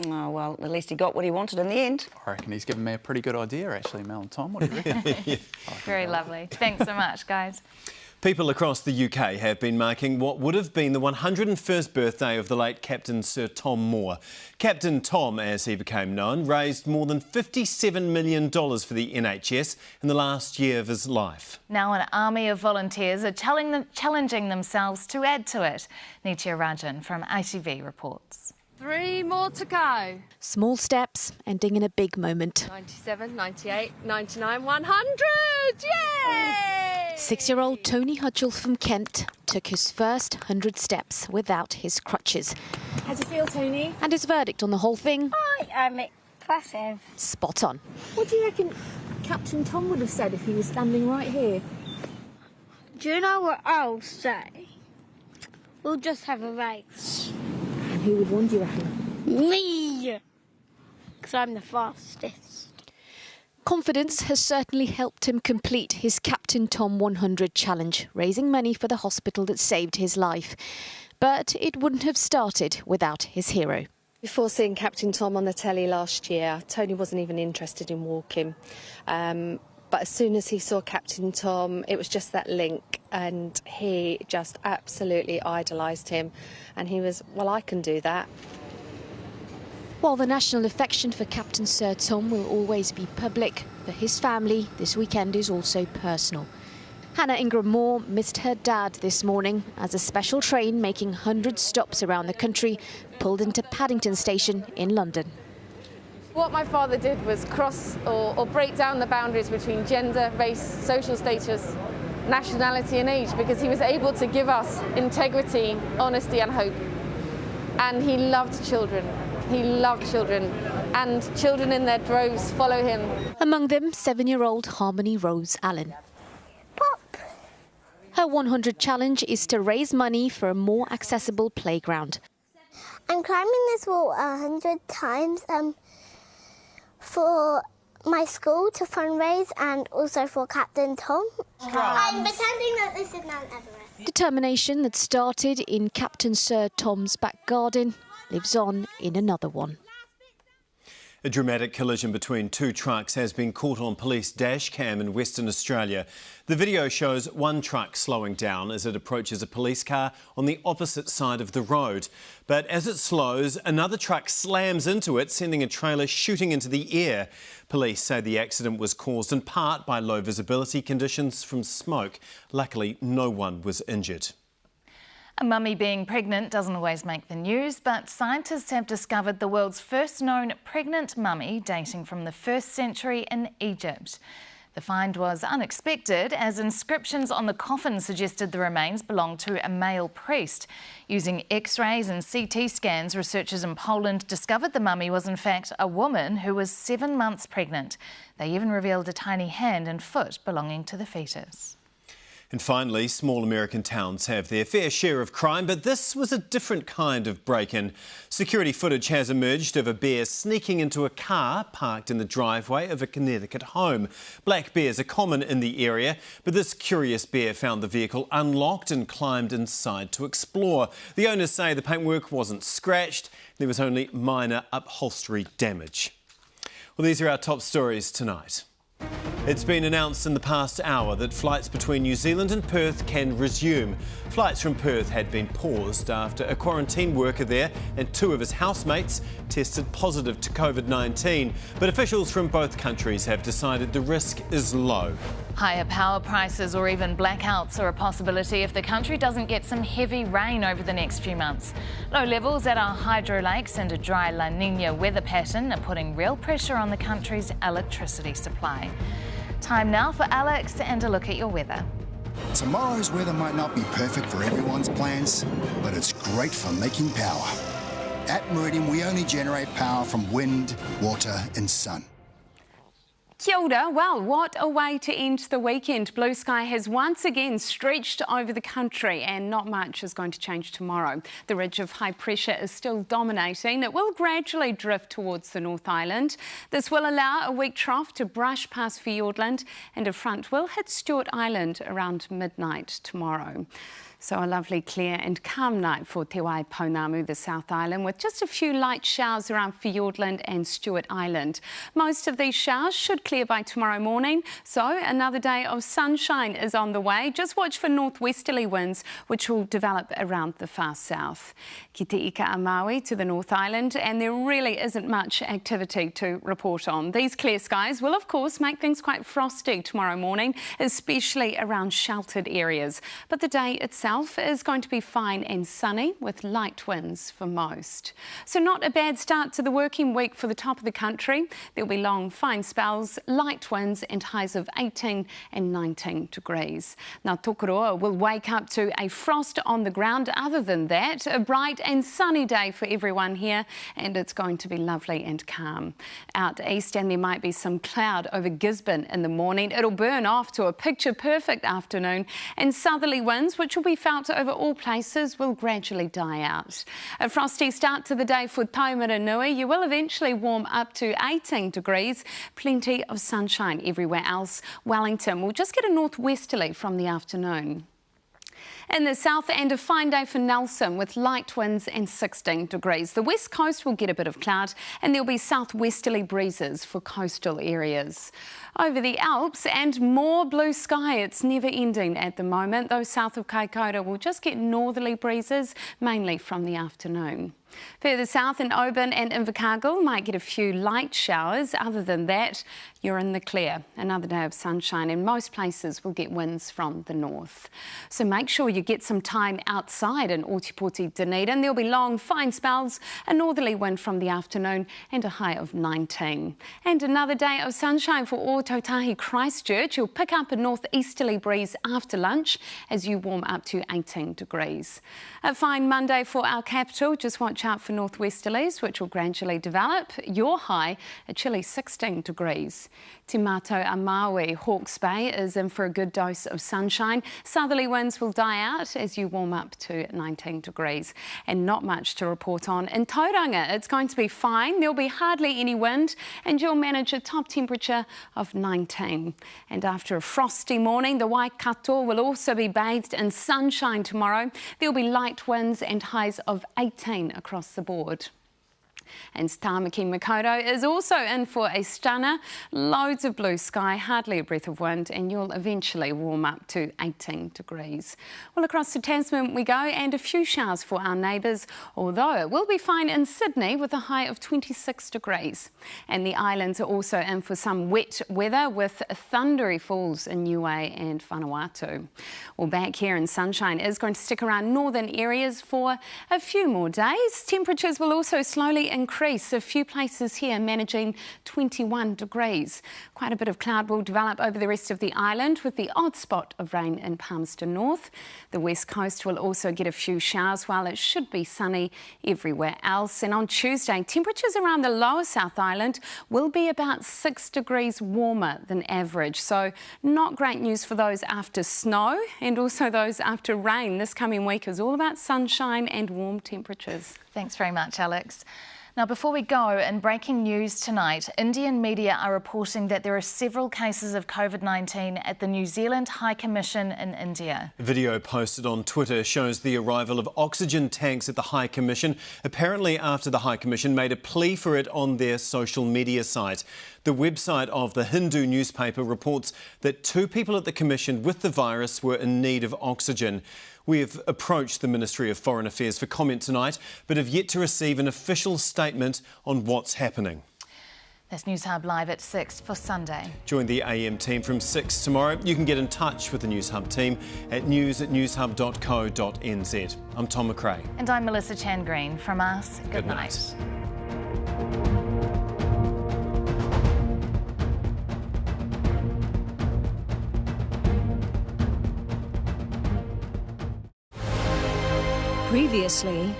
Oh, well, at least he got what he wanted in the end. I reckon he's given me a pretty good idea, actually, Mel and Tom. What do you reckon? Yeah. Very lovely. Thanks so much, guys. People across the UK have been marking what would have been the 101st birthday of the late Captain Sir Tom Moore. Captain Tom, as he became known, raised more than $57 million for the NHS in the last year of his life. Now an army of volunteers are challenging themselves to add to it. Nitya Rajan from ITV reports. 3 more to go. Small steps ending in a big moment. 97, 98, 99, 100! Yay! 6-year-old Tony Hudgell from Kent took his first 100 steps without his crutches. How do you feel, Tony? And his verdict on the whole thing? I'm impressive. Spot on. What do you reckon Captain Tom would have said if he was standing right here? Do you know what I'll say? We'll just have a race. And who would win, do you reckon? Me! Because I'm the fastest. Confidence has certainly helped him complete his Captain Tom 100 challenge, raising money for the hospital that saved his life. But it wouldn't have started without his hero. Before seeing Captain Tom on the telly last year, Tony wasn't even interested in walking. But as soon as he saw Captain Tom, it was just that link, and he just absolutely idolised him. And he was, well, I can do that. While the national affection for Captain Sir Tom will always be public, for his family, this weekend is also personal. Hannah Ingram Moore missed her dad this morning as a special train making 100 stops around the country pulled into Paddington Station in London. What my father did was cross or break down the boundaries between gender, race, social status, nationality and age, because he was able to give us integrity, honesty and hope. And he loved children. He loved children, and children in their droves follow him. Among them, 7-year-old Harmony Rose Allen. Pop! Her 100 challenge is to raise money for a more accessible playground. I'm climbing this wall 100 times for my school to fundraise and also for Captain Tom. I'm pretending that this is Mount Everest. Determination that started in Captain Sir Tom's back garden lives on in another one. A dramatic collision between 2 trucks has been caught on police dash cam in Western Australia. The video shows one truck slowing down as it approaches a police car on the opposite side of the road. But as it slows, another truck slams into it, sending a trailer shooting into the air. Police say the accident was caused in part by low visibility conditions from smoke. Luckily, no one was injured. A mummy being pregnant doesn't always make the news, but scientists have discovered the world's first known pregnant mummy dating from the 1st century in Egypt. The find was unexpected, as inscriptions on the coffin suggested the remains belonged to a male priest. Using X-rays and CT scans, researchers in Poland discovered the mummy was in fact a woman who was 7 months pregnant. They even revealed a tiny hand and foot belonging to the fetus. And finally, small American towns have their fair share of crime, but this was a different kind of break-in. Security footage has emerged of a bear sneaking into a car parked in the driveway of a Connecticut home. Black bears are common in the area, but this curious bear found the vehicle unlocked and climbed inside to explore. The owners say the paintwork wasn't scratched, there was only minor upholstery damage. Well, these are our top stories tonight. It's been announced in the past hour that flights between New Zealand and Perth can resume. Flights from Perth had been paused after a quarantine worker there and 2 of his housemates tested positive to COVID-19. But officials from both countries have decided the risk is low. Higher power prices or even blackouts are a possibility if the country doesn't get some heavy rain over the next few months. Low levels at our hydro lakes and a dry La Nina weather pattern are putting real pressure on the country's electricity supply. Time now for Alex and a look at your weather. Tomorrow's weather might not be perfect for everyone's plans, but it's great for making power. At Meridian, we only generate power from wind, water and sun. Kia ora. Well, what a way to end the weekend. Blue sky has once again stretched over the country and not much is going to change tomorrow. The ridge of high pressure is still dominating. It will gradually drift towards the North Island. This will allow a weak trough to brush past Fiordland and a front will hit Stewart Island around midnight tomorrow. So a lovely, clear and calm night for Te Wai Pounamu, the South Island, with just a few light showers around Fiordland and Stewart Island. Most of these showers should clear by tomorrow morning, so another day of sunshine is on the way. Just watch for northwesterly winds, which will develop around the far south. Ki te ika a Maui to the North Island, and there really isn't much activity to report on. These clear skies will, of course, make things quite frosty tomorrow morning, especially around sheltered areas. But the day itself is going to be fine and sunny with light winds for most. So not a bad start to the working week for the top of the country. There'll be long, fine spells, light winds and highs of 18 and 19 degrees. Now Tokoroa will wake up to a frost on the ground. Other than that, a bright and sunny day for everyone here, and it's going to be lovely and calm. Out east, and there might be some cloud over Gisborne in the morning. It'll burn off to a picture-perfect afternoon, and southerly winds, which will be felt over all places, will gradually die out. A frosty start to the day for Taumaranui. You will eventually warm up to 18 degrees. Plenty of sunshine everywhere else. Wellington will just get a northwesterly from the afternoon. In the south, and a fine day for Nelson with light winds and 16 degrees. The west coast will get a bit of cloud, and there'll be southwesterly breezes for coastal areas. Over the Alps and more blue sky. It's never ending at the moment. Those south of Kaikoura will just get northerly breezes, mainly from the afternoon. Further south in Oban and Invercargill might get a few light showers. Other than that, you're in the clear. Another day of sunshine, and most places will get winds from the north. So make sure you get some time outside in Otipoti, Dunedin. There'll be long, fine spells, a northerly wind from the afternoon and a high of 19. And another day of sunshine for Ōtautahi Christchurch. You'll pick up a northeasterly breeze after lunch as you warm up to 18 degrees. A fine Monday for our capital. Just watch out for northwesterlies, which will gradually develop. Your high, a chilly 16 degrees. Te Matou a Maui, Hawke's Bay is in for a good dose of sunshine. Southerly winds will die out as you warm up to 19 degrees. And not much to report on in Tauranga. It's going to be fine. There'll be hardly any wind, and you'll manage a top temperature of 19. And after a frosty morning, the Waikato will also be bathed in sunshine tomorrow. There'll be light winds and highs of 18 across the board. And Tāmaki Makaurau is also in for a stunner. Loads of blue sky, hardly a breath of wind, and you'll eventually warm up to 18 degrees. Well, across to Tasman we go, and a few showers for our neighbours, although it will be fine in Sydney with a high of 26 degrees. And the islands are also in for some wet weather with thundery falls in Niue and Vanuatu. Well, back here in sunshine is going to stick around northern areas for a few more days. Temperatures will also slowly increase. A few places here managing 21 degrees. Quite a bit of cloud will develop over the rest of the island, with the odd spot of rain in Palmerston North. The west coast will also get a few showers, while it should be sunny everywhere else. And on Tuesday, temperatures around the lower South Island will be about 6 degrees warmer than average. So not great news for those after snow, and also those after rain. This coming week is all about sunshine and warm temperatures. Thanks very much, Alex. Now, before we go, in breaking news tonight, Indian media are reporting that there are several cases of COVID-19 at the New Zealand High Commission in India. A video posted on Twitter shows the arrival of oxygen tanks at the High Commission, apparently after the High Commission made a plea for it on their social media site. The website of the Hindu newspaper reports that 2 people at the Commission with the virus were in need of oxygen. We have approached the Ministry of Foreign Affairs for comment tonight, but have yet to receive an official statement on what's happening. That's Newshub Live at 6 for Sunday. Join the AM team from 6 tomorrow. You can get in touch with the Newshub team at news@newshub.co.nz. I'm Tom McRae. And I'm Melissa Chan-Green. From us, good night. Previously